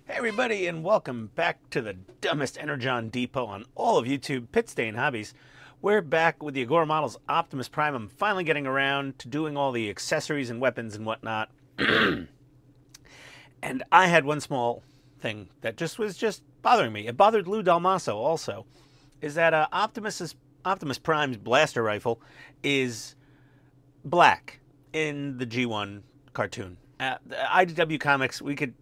Hey everybody, and welcome back to the dumbest Energon depot on all of YouTube, Pitstain Hobbies. We're back with the Agora Models Optimus Prime. I'm finally getting around to doing all the accessories and weapons and whatnot. And I had one small thing that was just bothering me. It bothered Lou Dalmaso also. Is that Optimus Prime's blaster rifle is black in the G1 cartoon. IDW Comics, we could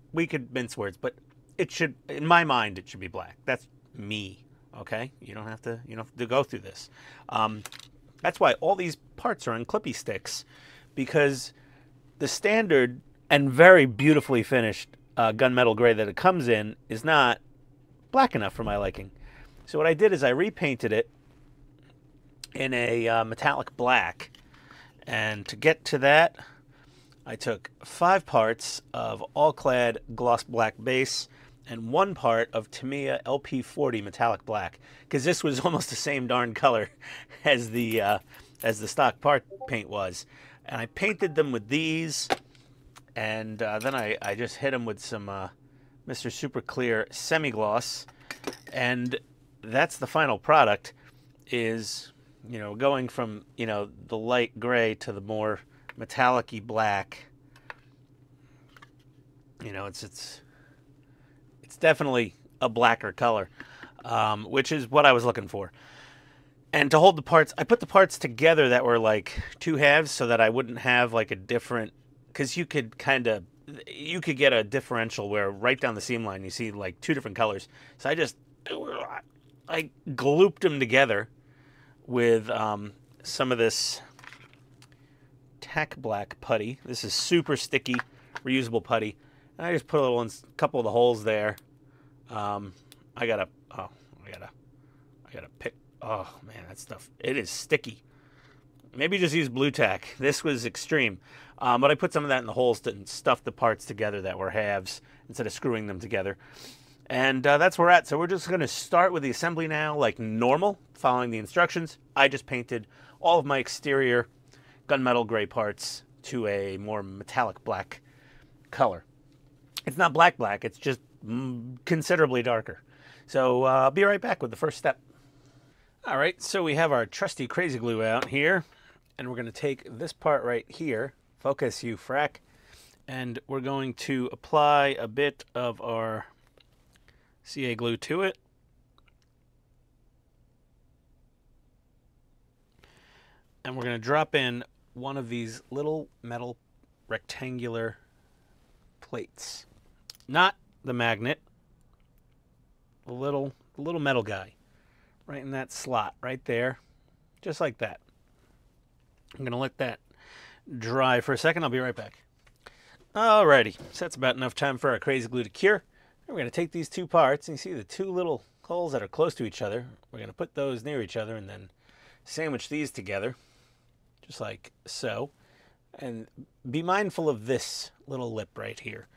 mince words, but it should, in my mind, it should be black. That's me. Okay, you don't have to go through this. That's why all these parts are on clippy sticks, because the standard and very beautifully finished gunmetal gray that it comes in is not black enough for my liking. So what I did is I repainted it in a metallic black, and to get to that, I took 5 parts of all-clad gloss black base and 1 part of Tamiya LP40 metallic black, because this was almost the same darn color as the stock part paint was. And I painted them with these, and then I just hit them with some Mr. Super Clear semi-gloss, and that's the final product. Is going from the light gray to the more metallic-y black. It's definitely a blacker color, which is what I was looking for. And to hold the parts, I put the parts together that were like 2 halves so that I wouldn't have like a different, because you could get a differential where right down the seam line you see like 2 different colors. So I glooped them together with some of this tack black putty. This is super sticky, reusable putty. And I just put a little in a couple of the holes there. I gotta pick. Oh man, that stuff, it is sticky. Maybe just use blue tack. This was extreme. But I put some of that in the holes to stuff the parts together that were halves instead of screwing them together. And that's where we're at. So we're just going to start with the assembly now, like normal, following the instructions. I just painted all of my exterior gunmetal gray parts to a more metallic black color. It's not black, it's just considerably darker. So I'll be right back with the first step. All right, so we have our trusty crazy glue out here, and we're going to take this part right here, focus you frack, and we're going to apply a bit of our CA glue to it. And we're going to drop in one of these little metal rectangular plates. Not the magnet, the little metal guy. Right in that slot, right there. Just like that. I'm going to let that dry for a second. I'll be right back. Alrighty, so that's about enough time for our crazy glue to cure. We're going to take these 2 parts, and you see the 2 little holes that are close to each other. We're going to put those near each other and then sandwich these together, just like so. And be mindful of this little lip right here.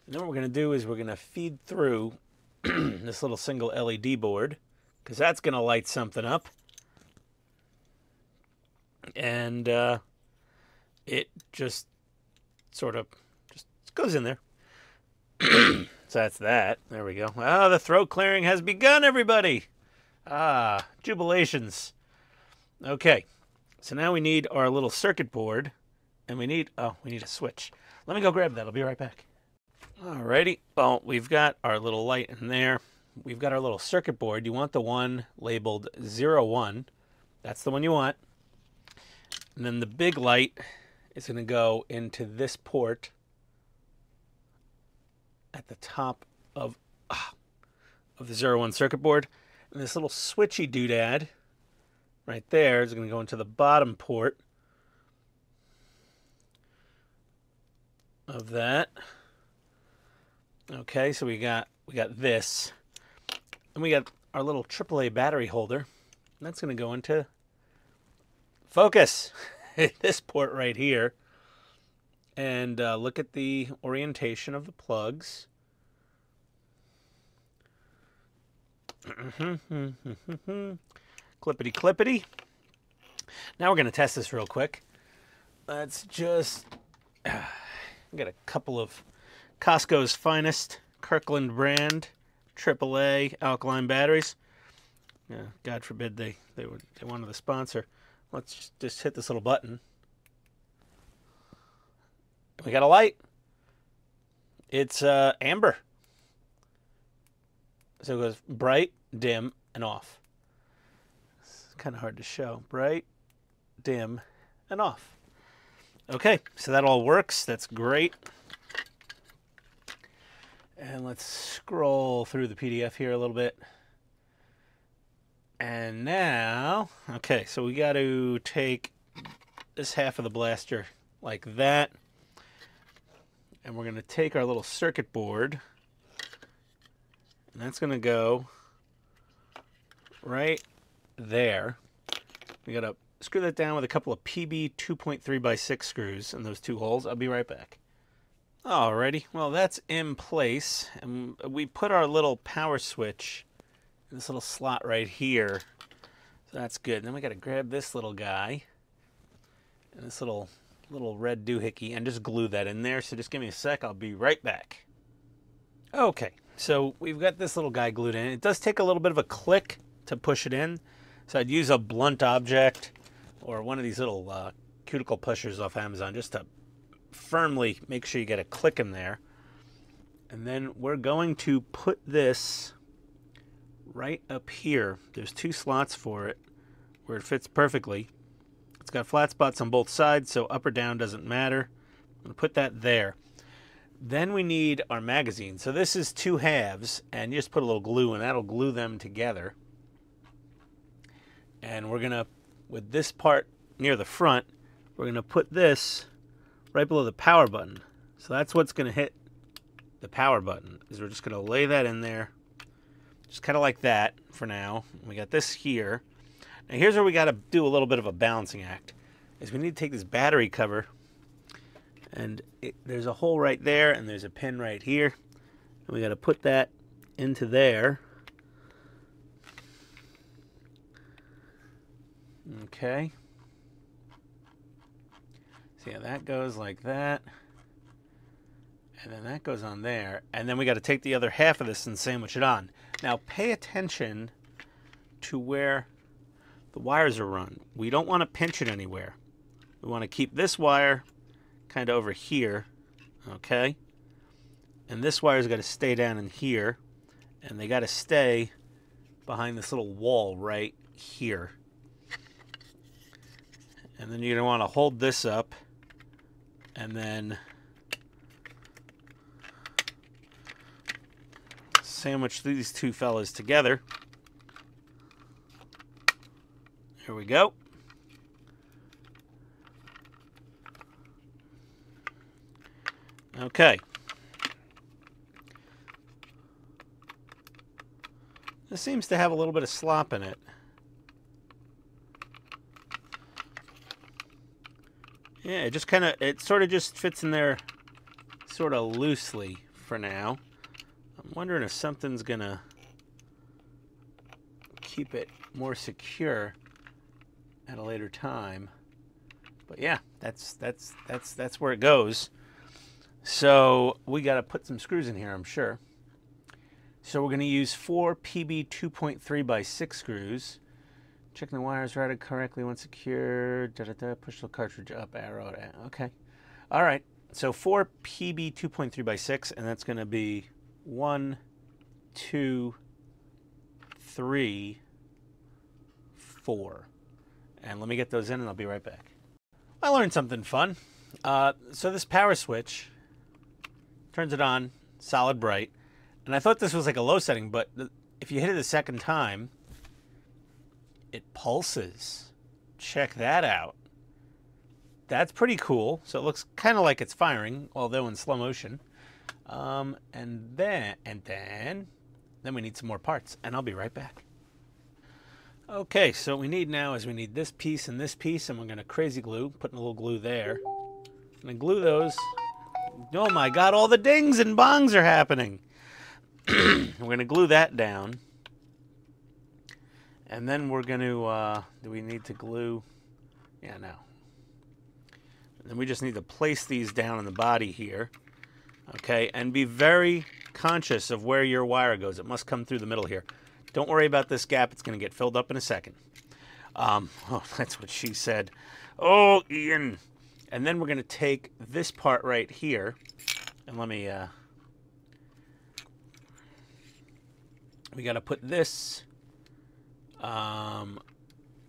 And then what we're going to do is we're going to feed through this little single LED board, because that's going to light something up. And it just sort of just goes in there. So that's that. There we go. Ah, the throat clearing has begun, everybody. Ah, jubilations. Okay, so now we need our little circuit board, and we need a switch. Let me go grab that. I'll be right back. Alrighty. Well, we've got our little light in there. We've got our little circuit board. You want the one labeled 01. That's the one you want. And then the big light is going to go into this port at the top of the 01 circuit board. And this little switchy doodad right there is going to go into the bottom port of that. Okay, so we got this. And we got our little AAA battery holder. And that's going to go into focus. This port right here. And look at the orientation of the plugs. Clippity clippity. Now we're going to test this real quick. Let's just get a couple of Costco's finest Kirkland brand AAA alkaline batteries. Yeah, God forbid they wanted to sponsor. Let's just hit this little button. We got a light. It's amber. So it goes bright, dim, and off. It's kind of hard to show. Bright, dim, and off. Okay, so that all works. That's great. And let's scroll through the PDF here a little bit. And now, okay, so we got to take this half of the blaster like that. And we're going to take our little circuit board. And that's going to go right there. We got to screw that down with a couple of PB 2.3x6 screws in those two holes. I'll be right back. Alrighty, well that's in place. And we put our little power switch in this little slot right here. So that's good. And then we got to grab this little guy and this little red doohickey and just glue that in there. So just give me a sec. I'll be right back. Okay, so we've got this little guy glued in. It does take a little bit of a click to push it in. So I'd use a blunt object or one of these little cuticle pushers off Amazon just to firmly make sure you get a click in there. And then we're going to put this right up here. There's two slots for it where it fits perfectly. It's got flat spots on both sides, so up or down doesn't matter. I'm going to put that there. Then we need our magazine. So this is two halves, and you just put a little glue, and that'll glue them together. And we're going to, with this part near the front, we're going to put this right below the power button. So that's what's going to hit the power button, is we're just going to lay that in there. Just kind of like that for now. We got this here. Now here's where we got to do a little bit of a balancing act. Is we need to take this battery cover, and there's a hole right there, and there's a pin right here. And we got to put that into there. Okay. So yeah, that goes like that. And then that goes on there. And then we got to take the other half of this and sandwich it on. Now pay attention to where the wires are run. We don't want to pinch it anywhere. We want to keep this wire kind of over here, okay? And this wire's got to stay down in here, and they got to stay behind this little wall right here. And then you're going to want to hold this up, and then sandwich these two fellas together. Here we go. Okay. This seems to have a little bit of slop in it. Yeah, it just kind of, it sort of just fits in there sort of loosely for now. I'm wondering if something's gonna keep it more secure at a later time. But yeah, that's where it goes. So we got to put some screws in here, I'm sure. So we're going to use 4 PB 2.3x6 screws. Checking the wires routed correctly when secure. Push the cartridge up, arrow down. Okay. All right. So 4 PB 2.3x6, and that's going to be 1, 2, 3, 4. And let me get those in, and I'll be right back. I learned something fun. So this power switch turns it on, solid bright. And I thought this was like a low setting, but if you hit it a second time, it pulses. Check that out. That's pretty cool. So it looks kind of like it's firing, although in slow motion. And then we need some more parts, and I'll be right back. Okay, so what we need now is we need this piece, and we're going to crazy glue, putting a little glue there. And then glue those. Oh my God, all the dings and bongs are happening. We're going to glue that down. And then we're going to, do we need to glue? Yeah, no. And then we just need to place these down in the body here. Okay, and be very conscious of where your wire goes. It must come through the middle here. Don't worry about this gap. It's going to get filled up in a second. Oh, that's what she said. Oh, Ian. And then we're going to take this part right here. And let me... we got to put this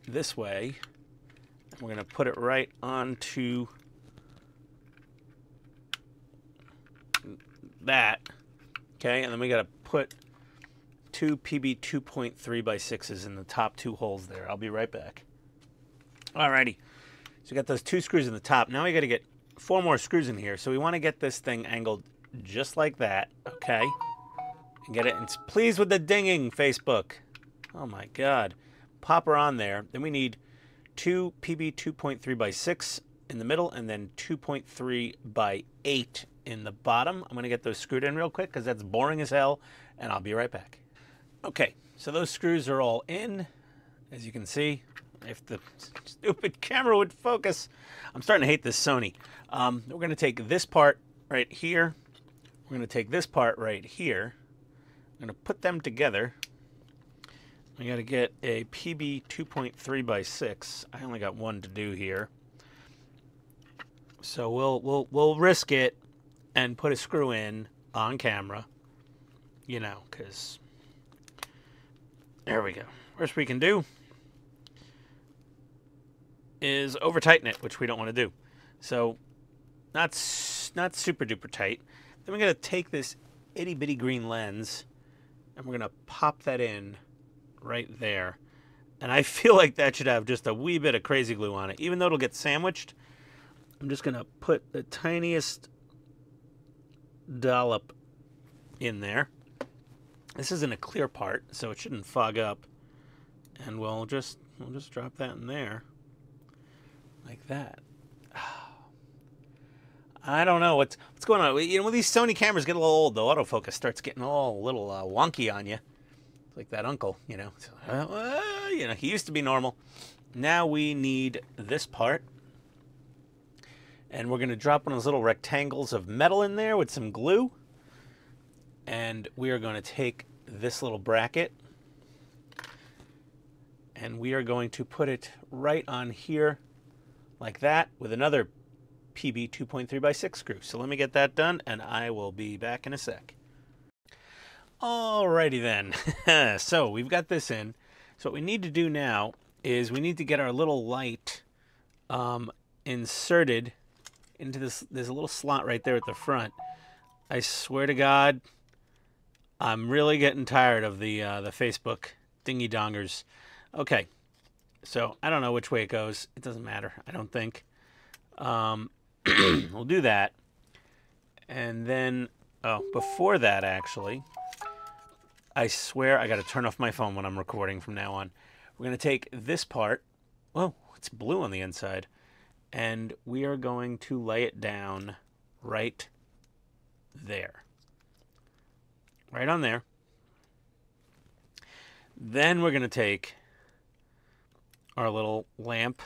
this way. And we're going to put it right onto that. Okay, and then we got to put two PB 2.3 by 6s in the top two holes there. I'll be right back. Alrighty. So we got those two screws in the top. Now we got to get 4 more screws in here. So we want to get this thing angled just like that. Okay. And get it. And please with the dinging, Facebook. Oh my God. Pop her on there. Then we need 2 PB 2.3 by 6 in the middle and then 2.3 by 8 in the bottom. I'm going to get those screwed in real quick because that's boring as hell. And I'll be right back. Okay. So those screws are all in. As you can see. If the stupid camera would focus. I'm starting to hate this Sony. We're going to take this part right here. We're going to take this part right here. I'm going to put them together. We got to get a PB 2.3 by 6. I only got one to do here. So we'll risk it and put a screw in on camera. You know, because there we go. Worst we can do is over tighten it, which we don't want to do. So not super duper tight. Then we're going to take this itty bitty green lens and we're going to pop that in right there. And I feel like that should have just a wee bit of crazy glue on it. Even though it'll get sandwiched, I'm just going to put the tiniest dollop in there. This isn't a clear part, so it shouldn't fog up. And we'll just drop that in there. Like that. I don't know what's going on. You know, when these Sony cameras get a little old, the autofocus starts getting all a little wonky on you. It's like that uncle, you know. You know, he used to be normal. Now we need this part. And we're going to drop one of those little rectangles of metal in there with some glue. And we are going to take this little bracket. And we are going to put it right on here. Like that, with another PB 2.3 by 6 screw. So let me get that done, and I will be back in a sec. Alrighty then. So we've got this in. So what we need to do now is we need to get our little light inserted into this. There's a little slot right there at the front. I swear to God, I'm really getting tired of the Facebook dingy dongers. Okay. So, I don't know which way it goes. It doesn't matter, I don't think. We'll do that. And then, oh, before that, actually, I swear I got to turn off my phone when I'm recording from now on. We're going to take this part. Oh, it's blue on the inside. And we are going to lay it down right there. Right on there. Then we're going to take our little lamp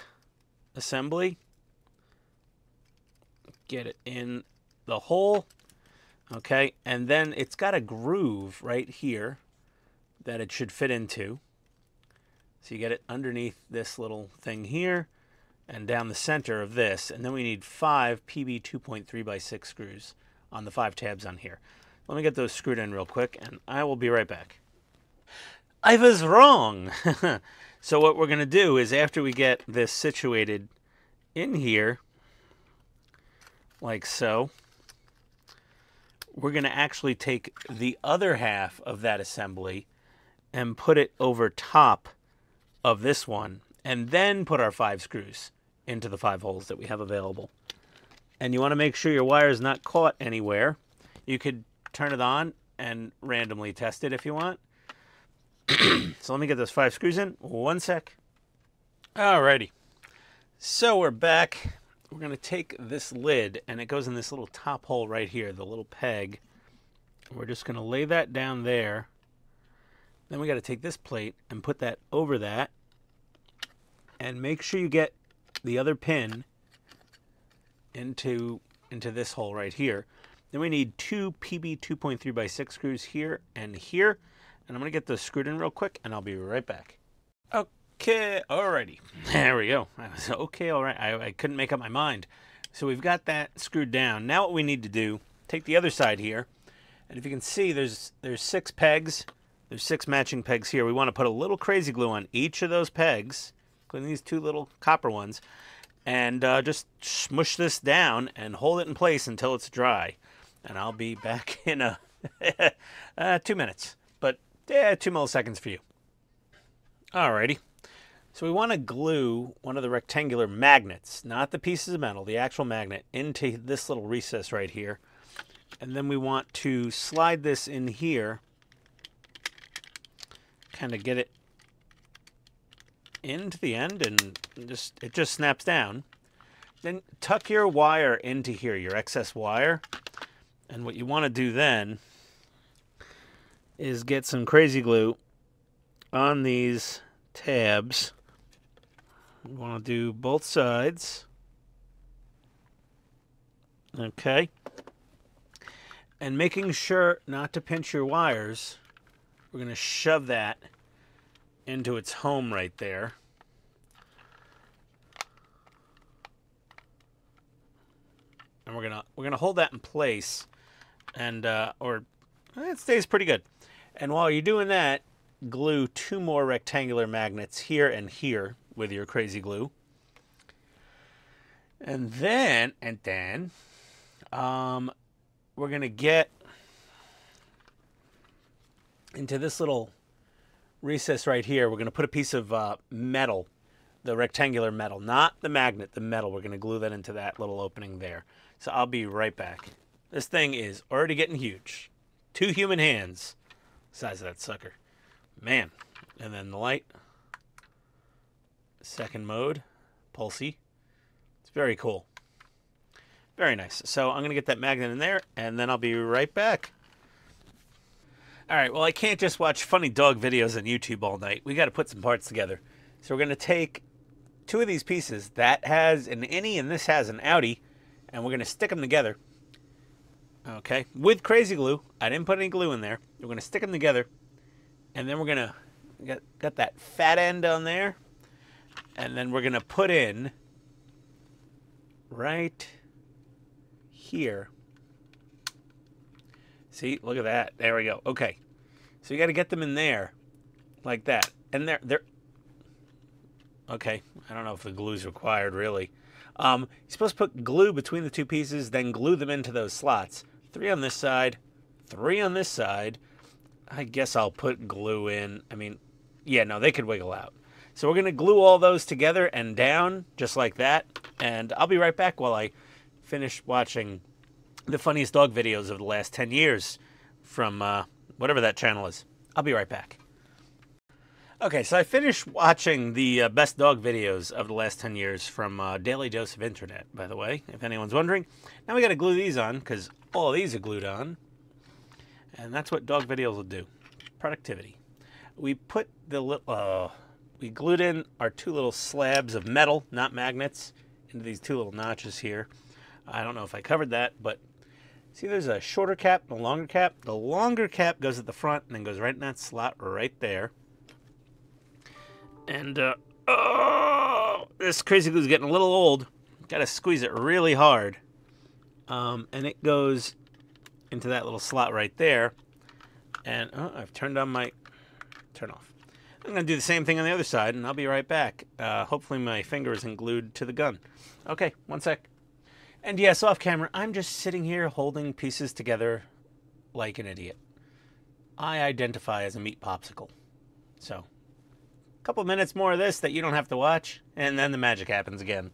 assembly, get it in the hole, okay, and then it's got a groove right here that it should fit into. So you get it underneath this little thing here and down the center of this, and then we need 5 PB 2.3 by 6 screws on the 5 tabs on here. Let me get those screwed in real quick, and I will be right back. I was wrong! So what we're going to do is after we get this situated in here, like so, we're going to actually take the other half of that assembly and put it over top of this one, and then put our 5 screws into the 5 holes that we have available. And you want to make sure your wire is not caught anywhere. You could turn it on and randomly test it if you want. So let me get those 5 screws in. 1 sec. Alrighty. So we're back. We're going to take this lid, and it goes in this little top hole right here, the little peg. We're just going to lay that down there. Then we got to take this plate and put that over that. And make sure you get the other pin into this hole right here. Then we need two PB 2.3x6 screws here and here. And I'm going to get those screwed in real quick, and I'll be right back. Okay, alrighty. There we go. I was okay, all right. I couldn't make up my mind. So we've got that screwed down. Now what we need to do, take the other side here. And if you can see, there's 6 pegs. There's 6 matching pegs here. We want to put a little crazy glue on each of those pegs, including these 2 little copper ones. And just smush this down and hold it in place until it's dry. And I'll be back in 2 minutes. But 2 milliseconds for you. Alrighty. So we want to glue one of the rectangular magnets, not the pieces of metal, the actual magnet, into this little recess right here. And then we want to slide this in here, kind of get it into the end, and it just snaps down. Then tuck your wire into here, your excess wire. And what you want to do then is get some crazy glue on these tabs. You want to do both sides. Okay. And making sure not to pinch your wires, we're going to shove that into its home right there. And we're gonna hold that in place, and it stays pretty good. And while you're doing that, glue 2 more rectangular magnets here and here with your crazy glue. And then we're gonna get into this little recess right here. We're gonna put a piece of metal, the rectangular metal, not the magnet, the metal. We're gonna glue that into that little opening there. So I'll be right back. This thing is already getting huge. 2 human hands, size of that sucker. Man. And then the light. Second mode. Pulsy. It's very cool. Very nice. So I'm going to get that magnet in there, and then I'll be right back. Alright, well, I can't just watch funny dog videos on YouTube all night. We got to put some parts together. So we're going to take 2 of these pieces. That has an innie, and this has an outie. And we're going to stick them together. Okay, with crazy glue. I didn't put any glue in there. We're going to stick them together. And then we're going to get that fat end on there. And then we're going to put in right here. See, look at that. There we go. Okay. So you got to get them in there like that. And they're okay. I don't know if the glue's required really. You're supposed to put glue between the 2 pieces, then glue them into those slots. 3 on this side, 3 on this side. I guess I'll put glue in. I mean, yeah, no, they could wiggle out. So we're going to glue all those together and down, just like that. And I'll be right back while I finish watching the funniest dog videos of the last 10 years from whatever that channel is. I'll be right back. Okay, so I finished watching the best dog videos of the last 10 years from Daily Dose of Internet, by the way, if anyone's wondering. Now we got to glue these on, because all of these are glued on. And that's what dog videos will do. Productivity. We put we glued in our 2 little slabs of metal, not magnets, into these 2 little notches here. I don't know if I covered that, but see there's a shorter cap and a longer cap. The longer cap goes at the front and then goes right in that slot right there. And, this crazy glue is getting a little old. Got to squeeze it really hard. And it goes into that little slot right there. And, I've turned on my... Turn off. I'm going to do the same thing on the other side, and I'll be right back. Hopefully my finger isn't glued to the gun. Okay, 1 sec. And yes, off camera, I'm just sitting here holding pieces together like an idiot. I identify as a meat popsicle. So... couple minutes more of this that you don't have to watch, and then the magic happens again.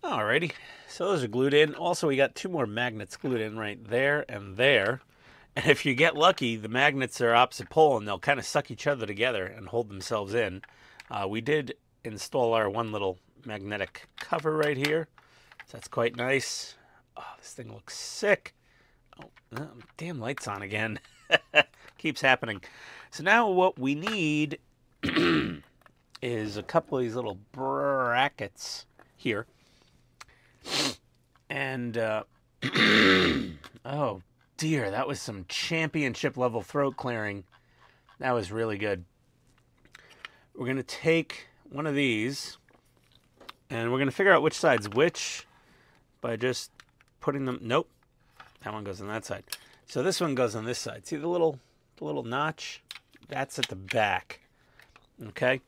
Alrighty, so those are glued in. Also, we got 2 more magnets glued in right there and there. And if you get lucky, the magnets are opposite pole, and they'll kind of suck each other together and hold themselves in. We did install our 1 little magnetic cover right here, so that's quite nice. Oh, this thing looks sick. Oh, damn light's on again. Keeps happening. So now what we need is a couple of these little brackets here. And Oh, dear. That was some championship level throat clearing. That was really good. We're going to take one of these, and we're going to figure out which side's which by just putting them... Nope. That one goes on that side. So this one goes on this side. See the little notch? That's at the back. Okay?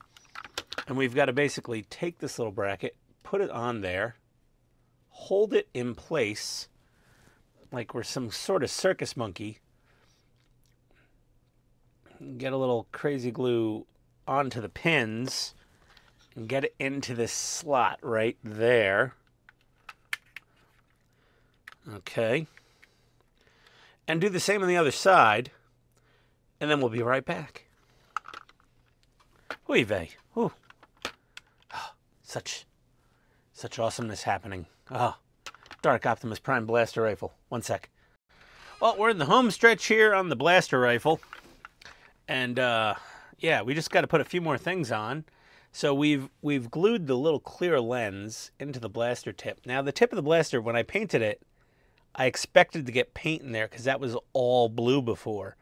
And we've got to basically take this little bracket, put it on there, hold it in place like we're some sort of circus monkey. Get a little crazy glue onto the pins and get it into this slot right there. Okay. And do the same on the other side, and then we'll be right back. Oy vey. Ooh. Oh, such awesomeness happening. Oh, Dark Optimus Prime Blaster Rifle. One sec. Well, we're in the home stretch here on the Blaster Rifle. And, yeah, we just got to put a few more things on. So we've glued the little clear lens into the blaster tip. Now, the tip of the blaster, when I painted it, I expected to get paint in there because that was all blue before.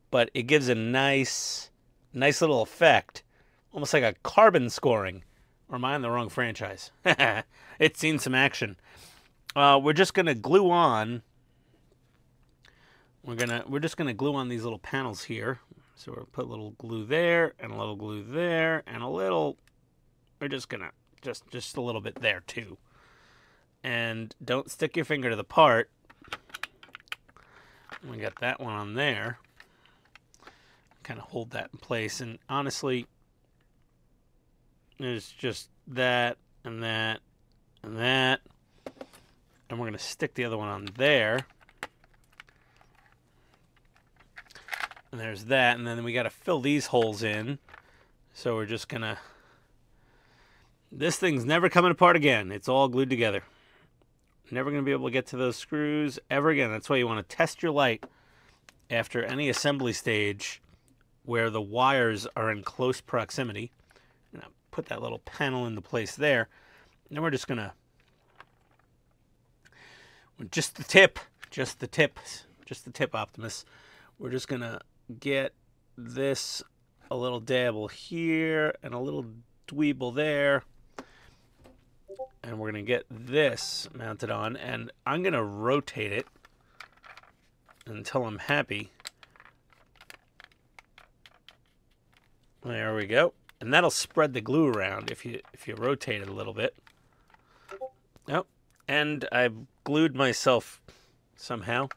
But it gives a nice little effect, almost like a carbon scoring. Or am I in the wrong franchise? It's seen some action. We're just gonna glue on. We're just gonna glue on these little panels here. So we'll put a little glue there and a little glue there and a little. We're just gonna just a little bit there too. And don't stick your finger to the part. We got that one on there. Kind of hold that in place. And honestly, there's just that and that and that. And we're going to stick the other one on there. And there's that. And then we got to fill these holes in. So we're just going to... This thing's never coming apart again. It's all glued together. Never going to be able to get to those screws ever again. That's why you want to test your light after any assembly stage where the wires are in close proximity. And I'll put that little panel into place there. And then we're just going to... Just the tip, Optimus. We're just going to get this a little dabble here and a little dweeble there. And we're going to get this mounted on, and I'm going to rotate it until I'm happy. There we go. And that'll spread the glue around if you rotate it a little bit. Oh, and I've glued myself somehow.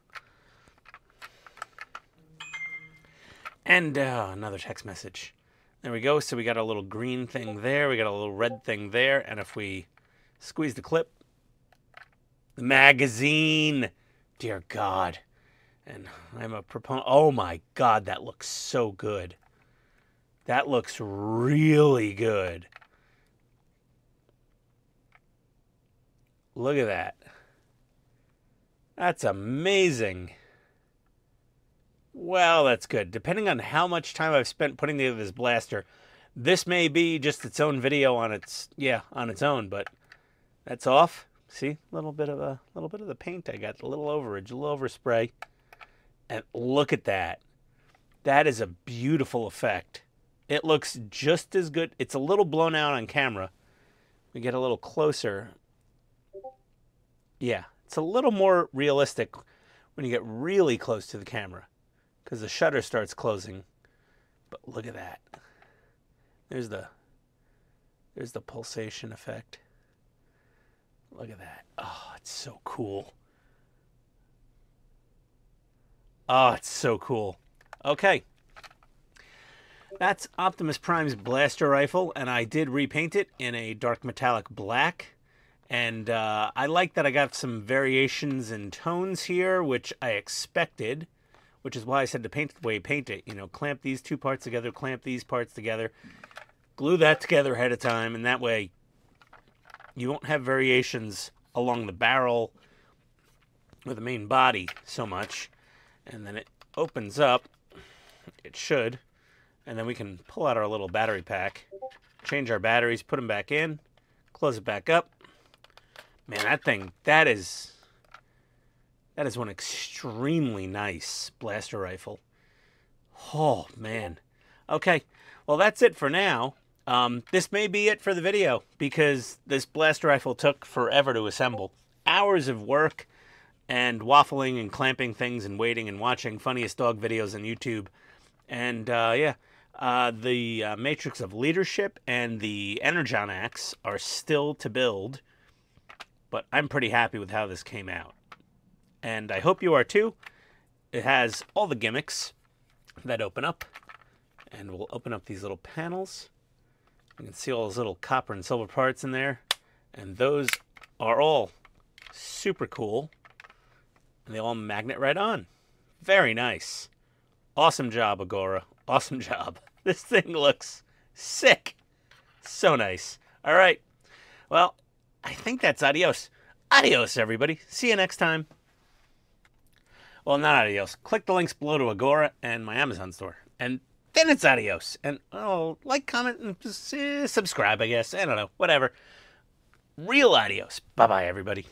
And another text message. There we go. So we got a little green thing there. We got a little red thing there. And if we squeeze the clip, the magazine, dear God. And I'm a proponent. Oh my God, that looks so good. That looks really good. Look at that. That's amazing. Well, that's good. Depending on how much time I've spent putting together this blaster, this may be just its own video on its own, but that's off. See, a little bit of the paint I got, a little overage, a little overspray. And look at that. That is a beautiful effect. It looks just as good. It's a little blown out on camera. We get a little closer. Yeah, it's a little more realistic when you get really close to the camera because the shutter starts closing. But look at that. There's the pulsation effect. Look at that. Oh, it's so cool. Oh, it's so cool. Okay. That's Optimus Prime's blaster rifle, and I did repaint it in a dark metallic black. And I like that I got some variations in tones here, which I expected, which is why I said to paint it the way you paint it. You know, clamp these two parts together, clamp these parts together, glue that together ahead of time, and that way you won't have variations along the barrel or the main body so much. And then it opens up. It should. And then we can pull out our little battery pack, change our batteries, put them back in, close it back up. Man, that thing, that is That is one extremely nice blaster rifle. Oh, man. Okay, well, that's it for now. This may be it for the video, because this blaster rifle took forever to assemble. Hours of work and waffling and clamping things and waiting and watching funniest dog videos on YouTube. And yeah, the Matrix of Leadership and the Energon Axe are still to build, but I'm pretty happy with how this came out. And I hope you are too. It has all the gimmicks that open up, and we'll open up these little panels. You can see all those little copper and silver parts in there, and those are all super cool, and they all magnet right on. Very nice. Awesome job, Agora. Awesome job. This thing looks sick. So nice. All right. Well, I think that's adios. Adios, everybody. See you next time. Well, not adios. Click the links below to Agora and my Amazon store. And then it's adios. And, oh, like, comment, and subscribe, I guess. I don't know. Whatever. Real adios. Bye-bye, everybody.